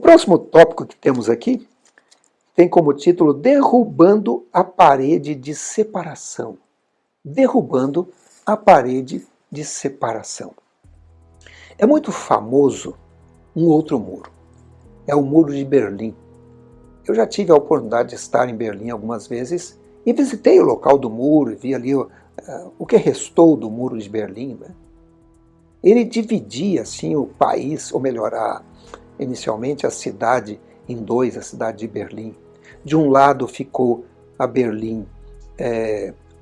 próximo tópico que temos aqui tem como título Derrubando a Parede de Separação. Derrubando a Parede de Separação. É muito famoso um outro muro. É o Muro de Berlim. Eu já tive a oportunidade de estar em Berlim algumas vezes e visitei o local do muro e vi ali o que restou do Muro de Berlim, né? Ele dividia assim o país, ou melhor, inicialmente a cidade em dois, a cidade de Berlim. De um lado ficou a Berlim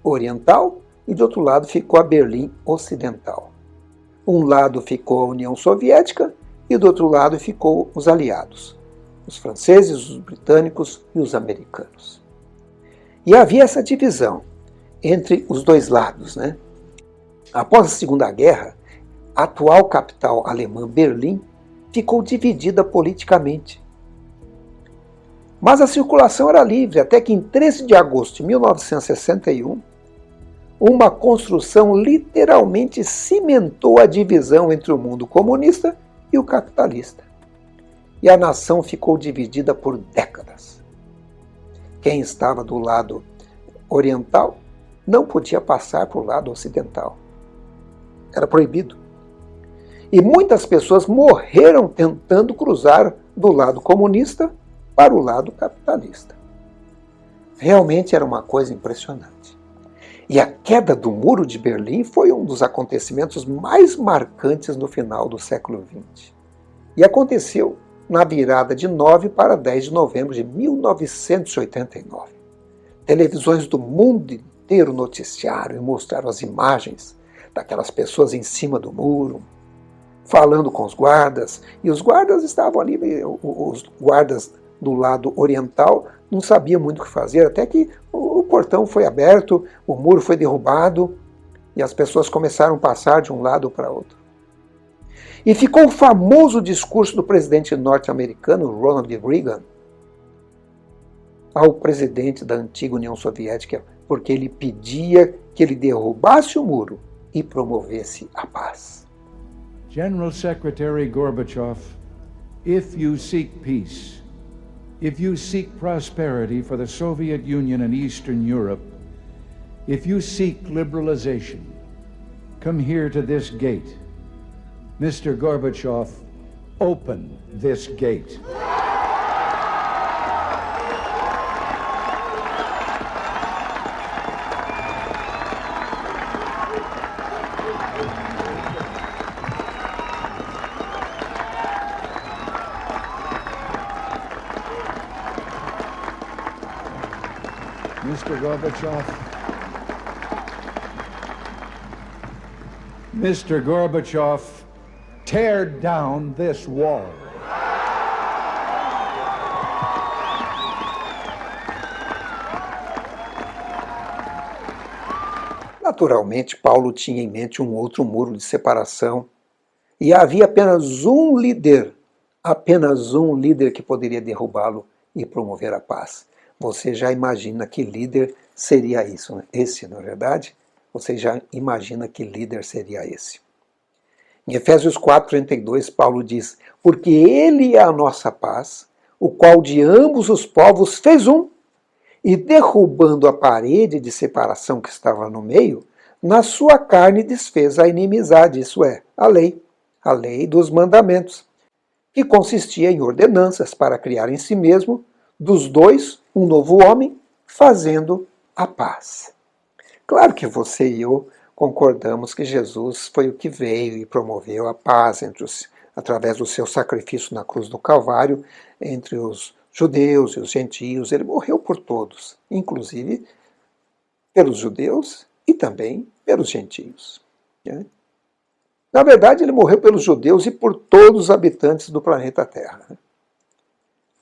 Oriental e de outro lado ficou a Berlim Ocidental. Um lado ficou a União Soviética e do outro lado ficou os aliados, os franceses, os britânicos e os americanos. E havia essa divisão entre os dois lados, né? Após a Segunda Guerra, a atual capital alemã, Berlim, ficou dividida politicamente. Mas a circulação era livre, até que em 13 de agosto de 1961, uma construção literalmente cimentou a divisão entre o mundo comunista e o capitalista. E a nação ficou dividida por décadas. Quem estava do lado oriental não podia passar para o lado ocidental. Era proibido. E muitas pessoas morreram tentando cruzar do lado comunista para o lado capitalista. Realmente era uma coisa impressionante. E a queda do Muro de Berlim foi um dos acontecimentos mais marcantes no final do século XX. E aconteceu na virada de 9 para 10 de novembro de 1989. Televisões do mundo inteiro noticiaram e mostraram as imagens daquelas pessoas em cima do muro, falando com os guardas, e os guardas estavam ali, os guardas do lado oriental não sabiam muito o que fazer, até que o portão foi aberto, o muro foi derrubado, e as pessoas começaram a passar de um lado para outro. E ficou o famoso discurso do presidente norte-americano, Ronald Reagan, ao presidente da antiga União Soviética, porque ele pedia que ele derrubasse o muro e promovesse a paz. General Secretary Gorbachev, if you seek peace, if you seek prosperity for the Soviet Union and Eastern Europe, if you seek liberalization, come here to this gate. Mr. Gorbachev, open this gate. Mr. Gorbachev, tear down this wall. Naturalmente, Paulo tinha em mente um outro muro de separação e havia apenas um líder que poderia derrubá-lo e promover a paz. Você já imagina que líder seria isso, né? Esse, não é verdade? Você já imagina que líder seria esse. Em Efésios 4:32, Paulo diz: porque ele é a nossa paz, o qual de ambos os povos fez um, e derrubando a parede de separação que estava no meio, na sua carne desfez a inimizade, isso é, a lei dos mandamentos, que consistia em ordenanças para criar em si mesmo, dos dois, um novo homem, fazendo a paz. Claro que você e eu concordamos que Jesus foi o que veio e promoveu a paz através do seu sacrifício na cruz do Calvário entre os judeus e os gentios. Ele morreu por todos, inclusive pelos judeus e também pelos gentios, né? Na verdade, ele morreu pelos judeus e por todos os habitantes do planeta Terra, né?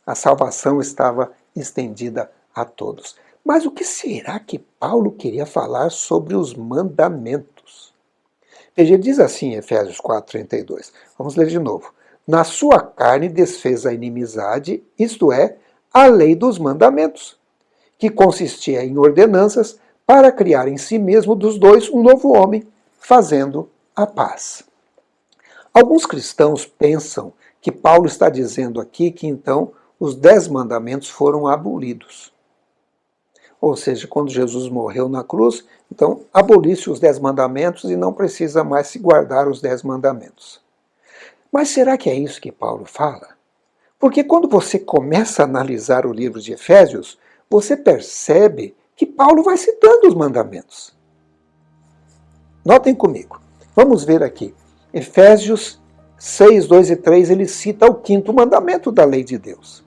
A salvação estava estendida a todos. Mas o que será que Paulo queria falar sobre os mandamentos? Veja, ele diz assim em Efésios 4:32. Vamos ler de novo. Na sua carne desfez a inimizade, isto é, a lei dos mandamentos, que consistia em ordenanças para criar em si mesmo dos dois um novo homem, fazendo a paz. Alguns cristãos pensam que Paulo está dizendo aqui que então os 10 mandamentos foram abolidos. Ou seja, quando Jesus morreu na cruz, então aboliu-se os 10 mandamentos e não precisa mais se guardar os 10 mandamentos. Mas será que é isso que Paulo fala? Porque quando você começa a analisar o livro de Efésios, você percebe que Paulo vai citando os mandamentos. Notem comigo. Vamos ver aqui. Efésios 6, 2 e 3, ele cita o 5º mandamento da lei de Deus.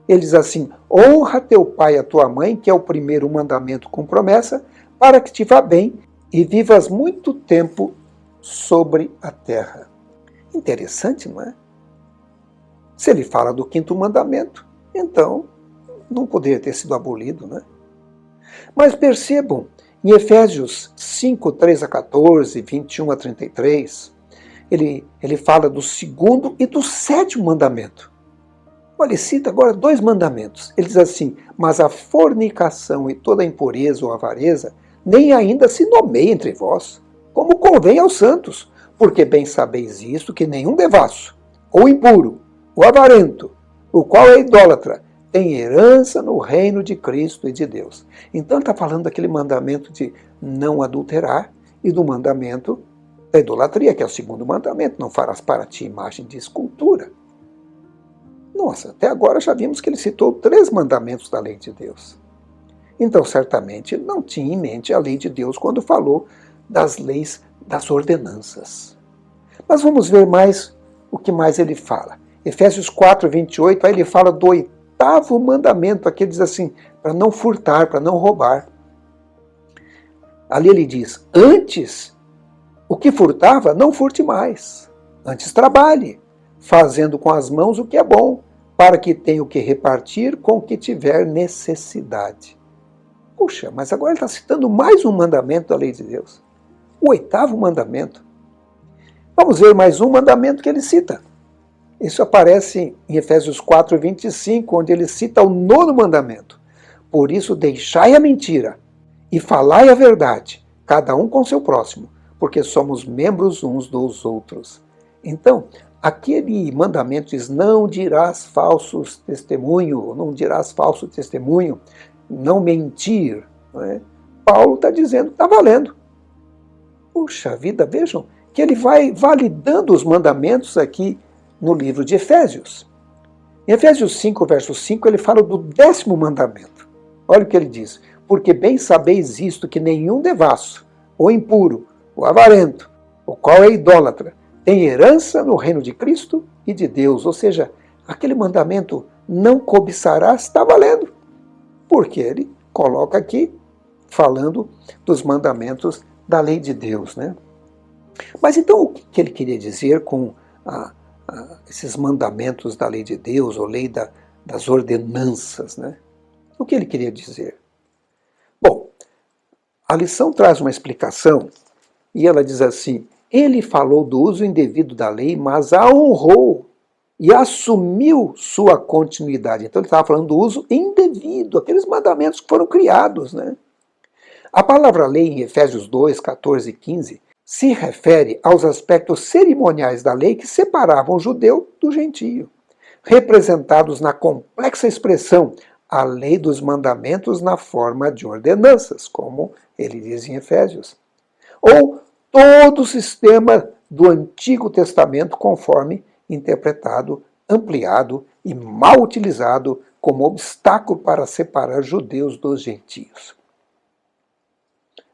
Ele diz assim: honra teu pai e a tua mãe, que é o primeiro mandamento com promessa, para que te vá bem e vivas muito tempo sobre a terra. Interessante, não é? Se ele fala do 5º mandamento, então não poderia ter sido abolido, né? Mas percebam, em Efésios 5, 3 a 14, 21 a 33, ele fala do 2º e do 7º mandamento. Olha, ele cita agora 2 mandamentos. Ele diz assim: mas a fornicação e toda a impureza ou avareza nem ainda se nomeia entre vós, como convém aos santos, porque bem sabeis isto, que nenhum devasso, ou impuro, ou avarento, o qual é idólatra, tem herança no reino de Cristo e de Deus. Então ele está falando daquele mandamento de não adulterar e do mandamento da idolatria, que é o 2º mandamento: não farás para ti imagem de escultura. Nossa, até agora já vimos que ele citou 3 mandamentos da lei de Deus. Então, certamente, ele não tinha em mente a lei de Deus quando falou das leis das ordenanças. Mas vamos ver mais o que mais ele fala. Efésios 4, 28, aí ele fala do 8º mandamento, aqui ele diz assim: para não furtar, para não roubar. Ali ele diz: antes, o que furtava, não furte mais. Antes trabalhe, fazendo com as mãos o que é bom, para que tenha o que repartir com o que tiver necessidade. Puxa, mas agora ele está citando mais um mandamento da lei de Deus. O 8º mandamento. Vamos ver mais um mandamento que ele cita. Isso aparece em Efésios 4, 25, onde ele cita o 9º mandamento. Por isso deixai a mentira e falai a verdade, cada um com seu próximo, porque somos membros uns dos outros. Então, aquele mandamento diz: não dirás falsos testemunho, não dirás falso testemunho, não mentir. Não é? Paulo está dizendo que está valendo. Puxa vida, vejam que ele vai validando os mandamentos aqui no livro de Efésios. Em Efésios 5, verso 5, ele fala do 10º mandamento. Olha o que ele diz: porque bem sabeis isto, que nenhum devasso, ou impuro, ou avarento, o qual é idólatra, tem herança no reino de Cristo e de Deus. Ou seja, aquele mandamento, não cobiçarás, está valendo. Porque ele coloca aqui, falando dos mandamentos da lei de Deus, né? Mas então, o que ele queria dizer com esses mandamentos da lei de Deus, ou lei das ordenanças, né? O que ele queria dizer? Bom, a lição traz uma explicação, e ela diz assim: ele falou do uso indevido da lei, mas a honrou e assumiu sua continuidade. Então ele estava falando do uso indevido, aqueles mandamentos que foram criados, né? A palavra lei em Efésios 2, 14 e 15 se refere aos aspectos cerimoniais da lei que separavam o judeu do gentio, representados na complexa expressão a lei dos mandamentos na forma de ordenanças, como ele diz em Efésios, ou todo o sistema do Antigo Testamento conforme interpretado, ampliado e mal utilizado como obstáculo para separar judeus dos gentios.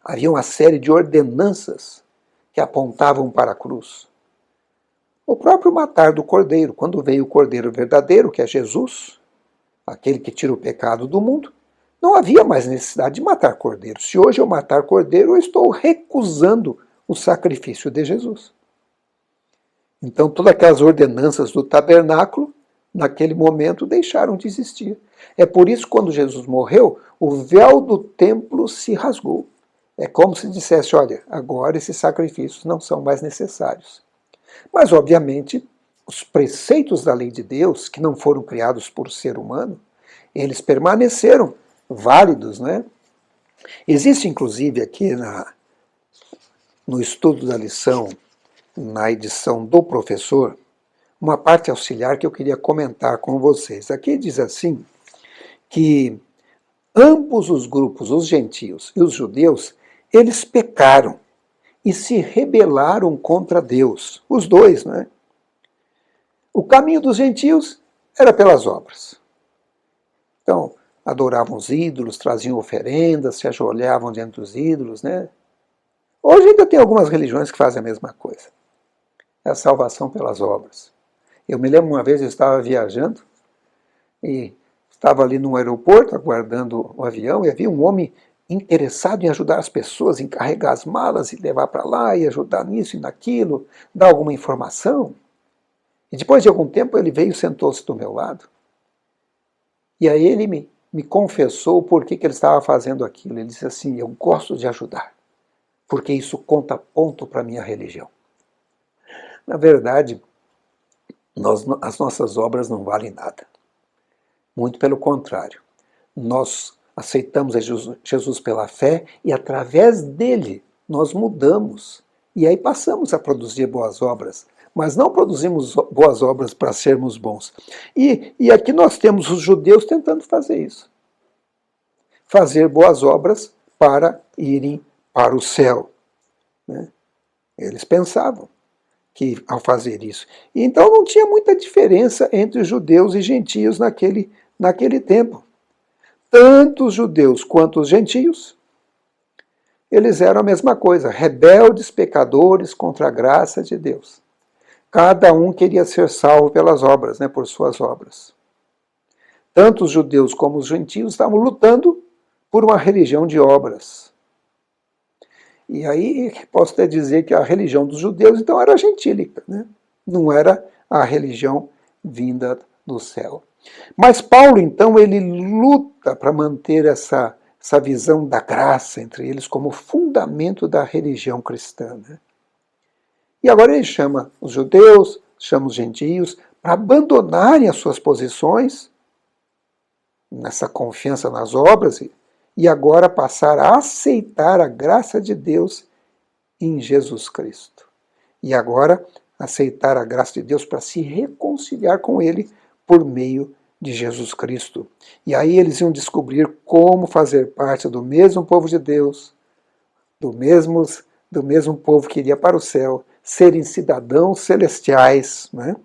Havia uma série de ordenanças que apontavam para a cruz. O próprio matar do cordeiro, quando veio o cordeiro verdadeiro, que é Jesus, aquele que tira o pecado do mundo, não havia mais necessidade de matar cordeiro. Se hoje eu matar cordeiro, eu estou recusando o sacrifício de Jesus. Então, todas aquelas ordenanças do tabernáculo, naquele momento, deixaram de existir. É por isso que, quando Jesus morreu, o véu do templo se rasgou. É como se dissesse: olha, agora esses sacrifícios não são mais necessários. Mas, obviamente, os preceitos da lei de Deus, que não foram criados por ser humano, eles permaneceram válidos, né? Existe, inclusive, aqui no estudo da lição, na edição do professor, uma parte auxiliar que eu queria comentar com vocês. Aqui diz assim, que ambos os grupos, os gentios e os judeus, eles pecaram e se rebelaram contra Deus. Os dois, né? O caminho dos gentios era pelas obras. Então, adoravam os ídolos, traziam oferendas, se ajoelhavam diante dos ídolos, né? Hoje ainda tem algumas religiões que fazem a mesma coisa. É a salvação pelas obras. Eu me lembro uma vez, eu estava viajando e estava ali no aeroporto, aguardando o avião, e havia um homem interessado em ajudar as pessoas, em carregar as malas e levar para lá, e ajudar nisso e naquilo, dar alguma informação. E depois de algum tempo ele veio e sentou-se do meu lado. E aí ele me confessou por que ele estava fazendo aquilo. Ele disse assim, eu gosto de ajudar, porque isso conta ponto para a minha religião. Na verdade, as nossas obras não valem nada. Muito pelo contrário. Nós aceitamos Jesus pela fé e através dele nós mudamos. E aí passamos a produzir boas obras. Mas não produzimos boas obras para sermos bons. E aqui nós temos os judeus tentando fazer isso. Fazer boas obras para irem para o céu. Né? Eles pensavam que ao fazer isso. E então não tinha muita diferença entre os judeus e gentios naquele tempo. Tanto os judeus quanto os gentios, eles eram a mesma coisa, rebeldes, pecadores contra a graça de Deus. Cada um queria ser salvo pelas obras, né, por suas obras. Tanto os judeus como os gentios estavam lutando por uma religião de obras. E aí posso até dizer que a religião dos judeus então era gentílica, né? Não era a religião vinda do céu. Mas Paulo então ele luta para manter essa visão da graça entre eles como fundamento da religião cristã. Né? E agora ele chama os judeus, chama os gentios para abandonarem as suas posições nessa confiança nas obras e agora passar a aceitar a graça de Deus em Jesus Cristo. E agora aceitar a graça de Deus para se reconciliar com Ele por meio de Jesus Cristo. E aí eles iam descobrir como fazer parte do mesmo povo de Deus, do mesmo povo que iria para o céu, serem cidadãos celestiais, né?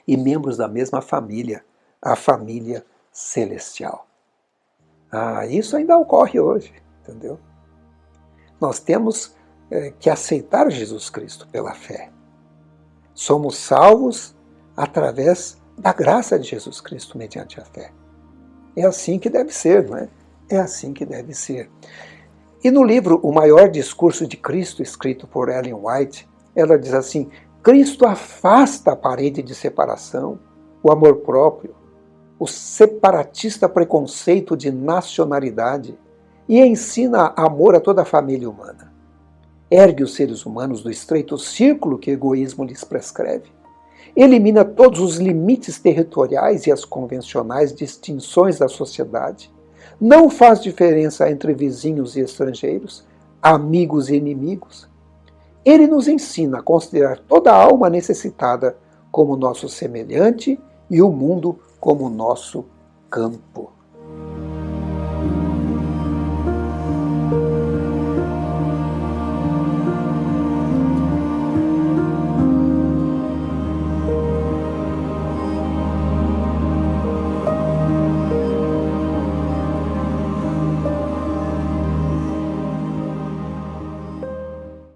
E membros da mesma família, a família celestial. Isso ainda ocorre hoje, entendeu? Nós temos que aceitar Jesus Cristo pela fé. Somos salvos através da graça de Jesus Cristo mediante a fé. É assim que deve ser, não é? É assim que deve ser. E no livro O Maior Discurso de Cristo, escrito por Ellen White, ela diz assim, Cristo afasta a parede de separação, o amor próprio, o separatista preconceito de nacionalidade e ensina amor a toda a família humana. Ergue os seres humanos do estreito círculo que o egoísmo lhes prescreve. Elimina todos os limites territoriais e as convencionais distinções da sociedade. Não faz diferença entre vizinhos e estrangeiros, amigos e inimigos. Ele nos ensina a considerar toda a alma necessitada como nosso semelhante e o mundo como nosso campo.